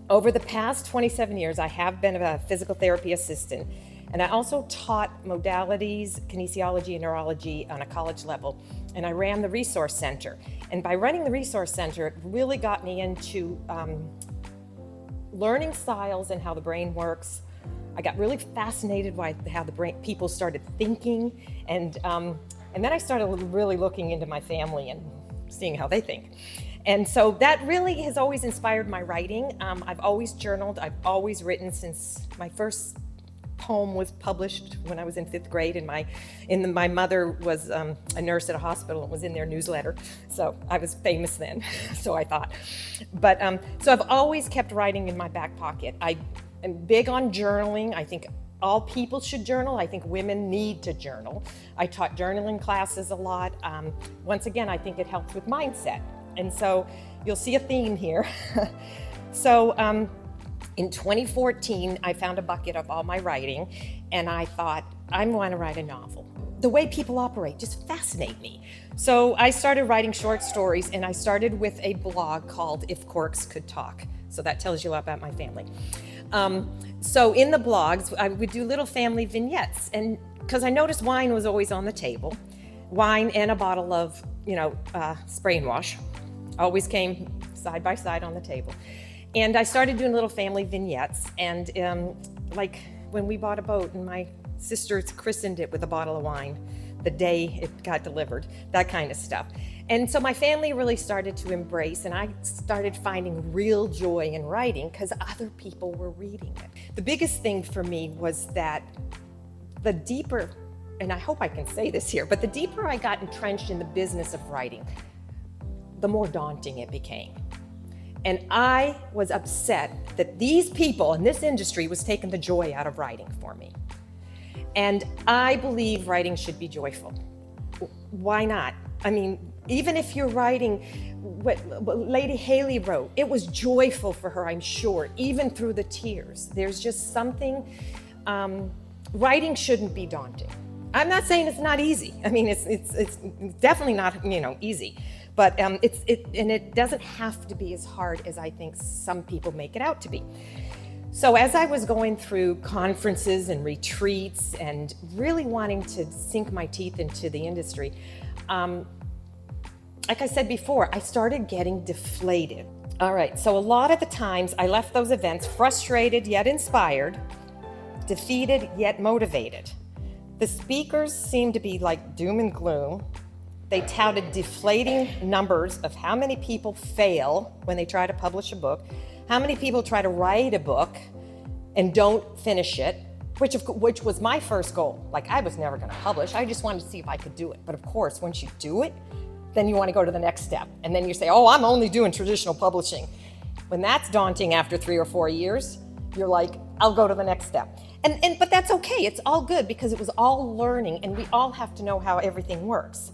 Over the past 27 years, I have been a physical therapy assistant, and I also taught modalities, kinesiology and neurology on a college level, and I ran the resource center. And by running the resource center, it really got me into learning styles and how the brain works. I got really fascinated by how the brain, people started thinking, and then I started really looking into my family and seeing how they think. And so that really has always inspired my writing. I've always journaled, I've always written since my first poem was published when I was in 5th grade, and my mother was a nurse at a hospital and was in their newsletter. So I was famous then, so I thought. But so I've always kept writing in my back pocket. I am big on journaling. I think all people should journal. I think women need to journal. I taught journaling classes a lot. Once again, I think it helps with mindset. And so you'll see a theme here. So in 2014, I found a bucket of all my writing, and I thought, I want to write a novel. The way people operate just fascinate me. So I started writing short stories, and I started with a blog called If Corks Could Talk. So that tells you a lot about my family. So in the blogs, I would do little family vignettes, and because I noticed wine was always on the table, wine and a bottle of, spray and wash always came side by side on the table. And I started doing little family vignettes, and like when we bought a boat and my sisters christened it with a bottle of wine the day it got delivered, that kind of stuff. And so my family really started to embrace, and I started finding real joy in writing because other people were reading it. The biggest thing for me was that the deeper, and I hope I can say this here, but the deeper I got entrenched in the business of writing, the more daunting it became. And I was upset that these people in this industry was taking the joy out of writing for me. And I believe writing should be joyful. Why not? I mean, even if you're writing what Lady Haley wrote, it was joyful for her, I'm sure, even through the tears. There's just something, writing shouldn't be daunting. I'm not saying it's not easy. I mean, it's definitely not, easy. But it doesn't have to be as hard as I think some people make it out to be. So as I was going through conferences and retreats and really wanting to sink my teeth into the industry, like I said before, I started getting deflated. All right, so a lot of the times I left those events frustrated yet inspired, defeated yet motivated. The speakers seemed to be like doom and gloom. They touted deflating numbers of how many people fail when they try to publish a book, how many people try to write a book and don't finish it, which was my first goal. Like, I was never going to publish. I just wanted to see if I could do it. But of course, once you do it, then you want to go to the next step. And then you say, oh, I'm only doing traditional publishing. When that's daunting after 3 or 4 years, you're like, I'll go to the next step. But that's okay. It's all good because it was all learning, and we all have to know how everything works.